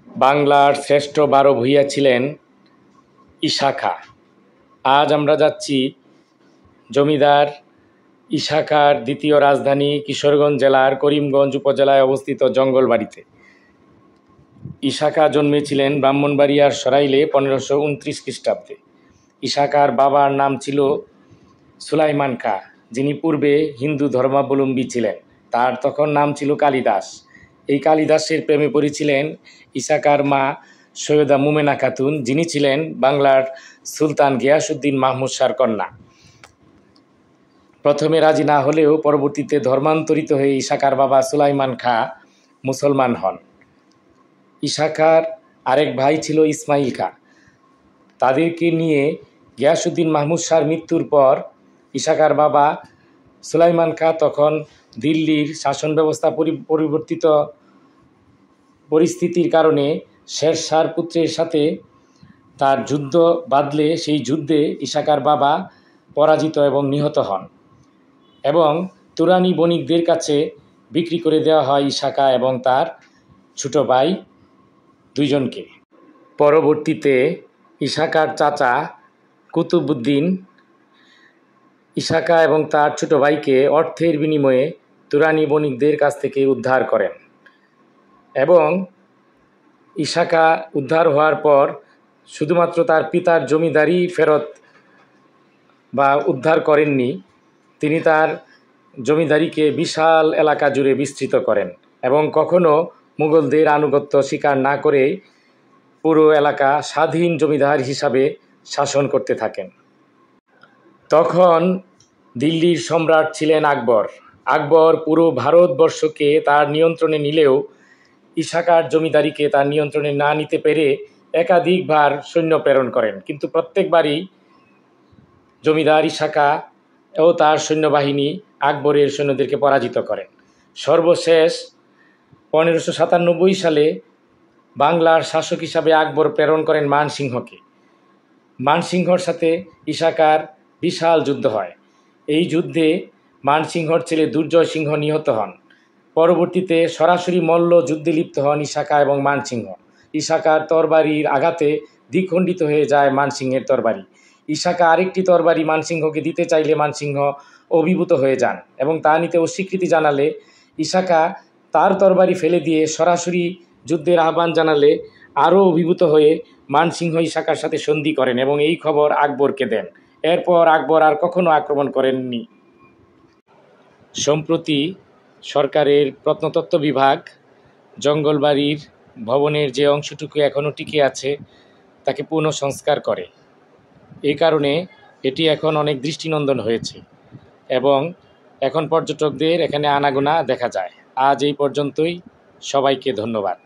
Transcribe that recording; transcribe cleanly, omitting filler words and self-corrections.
বাংলার শ্রেষ্ঠ ১২ ভূঁইয়া ছিলেন ঈশা খাঁ। আজ আমরা যাচ্ছি জমিদার ঈশা খাঁর দ্বিতীয় রাজধানী কিশোরগঞ্জ জেলার করিমগঞ্জ উপজেলায় অবস্থিত জঙ্গলবাড়িতে। ঈশা খাঁ জন্মেছিলেন ব্রাহ্মণবাড়িয়ার সরাইলে ১৫২৯ খ্রিস্টাব্দে। ঈশা খাঁর বাবার নাম ছিল সুলাইমান খাঁ, যিনি পূর্বে হিন্দু ধর্মাবলম্বী ছিলেন। তার তখন নাম ছিল কালিদাস। এই কালিদাসের প্রেমে পড়েছিলেন ঈশা খাঁর মা সৈয়দা মুমেনা খাতুন, যিনি ছিলেন বাংলার সুলতান গিয়াসউদ্দিন মাহমুদ শাহর কন্যা। প্রথমে রাজি না হলেও পরবর্তীতে ধর্মান্তরিত হয়ে ঈশা খাঁর বাবা সুলাইমান খাঁ মুসলমান হন। ঈশা খাঁর আরেক ভাই ছিল ইসমাইল খাঁ। তাদেরকে নিয়ে গিয়াসউদ্দিন মাহমুদ শাহর মৃত্যুর পর ঈশা খাঁর বাবা সুলাইমান খাঁ তখন দিল্লির শাসন ব্যবস্থা পরিবর্তিত পরিস্থিতির কারণে শের শাহর পুত্রের সাথে তার যুদ্ধ বাঁধলে সেই যুদ্ধে ঈশা খাঁর বাবা পরাজিত এবং নিহত হন এবং তুরানি বণিকদের কাছে বিক্রি করে দেওয়া হয় ঈশা খাঁ এবং তার ছোট ভাই দুইজনকে। পরবর্তীতে ঈশা খাঁর চাচা কুতুবউদ্দিন ঈশা খাঁ এবং তার ছোট ভাইকে অর্থের বিনিময়ে তুরানি বণিকদের কাছ থেকে উদ্ধার করেন এবং ঈশা খাঁ উদ্ধার হওয়ার পর শুধুমাত্র তার পিতার জমিদারি ফেরত বা উদ্ধার করেননি, তিনি তার জমিদারিকে বিশাল এলাকা জুড়ে বিস্তৃত করেন এবং কখনো মুঘলদের আনুগত্য স্বীকার না করে পুরো এলাকা স্বাধীন জমিদার হিসাবে শাসন করতে থাকেন। তখন দিল্লির সম্রাট ছিলেন আকবর। আকবর পুরো ভারতবর্ষকে তার নিয়ন্ত্রণে নিলেও ঈশা খাঁর জমিদারিকে তার নিয়ন্ত্রণে না নিতে পেরে একাধিকবার সৈন্য প্রেরণ করেন, কিন্তু প্রত্যেকবারই জমিদার ঈশা খাঁ ও তার সৈন্যবাহিনী আকবরের সৈন্যদেরকে পরাজিত করেন। সর্বশেষ ১৫৯৭ সালে বাংলার শাসক হিসাবে আকবর প্রেরণ করেন মানসিংহকে। মানসিংহর সাথে ঈশা খাঁর বিশাল যুদ্ধ হয়। এই যুদ্ধে মানসিংহর ছেলে দুর্জয় সিংহ নিহত হন। পরবর্তীতে সরাসরি মল্ল যুদ্ধে লিপ্ত হন ঈশা খাঁ এবং মানসিংহ। ঈশা খাঁর তরবারির আঘাতে দ্বিখণ্ডিত হয়ে যায় মানসিংহের তরবারি। ঈশা খাঁ আরেকটি তরবারি মানসিংহকে দিতে চাইলে মানসিংহ অভিভূত হয়ে যান এবং তা নিতে অস্বীকৃতি জানালে ঈশা খাঁ তার তরবারি ফেলে দিয়ে সরাসরি যুদ্ধের আহ্বান জানালে আরও অভিভূত হয়ে মানসিংহ ঈশা খাঁর সাথে সন্ধি করেন এবং এই খবর আকবরকে দেন। এরপর আকবর আর কখনো আক্রমণ করেননি। সম্প্রতি সরকারের প্রত্নতত্ত্ব বিভাগ জঙ্গলবাড়ির ভবনের যে অংশটুকু এখনও টিকে আছে তাকে পুনঃসংস্কার করে। এই কারণে এটি এখন অনেক দৃষ্টিনন্দন হয়েছে এবং এখন পর্যটকদের এখানে আনাগোনা দেখা যায়। আজ এই পর্যন্তই। সবাইকে ধন্যবাদ।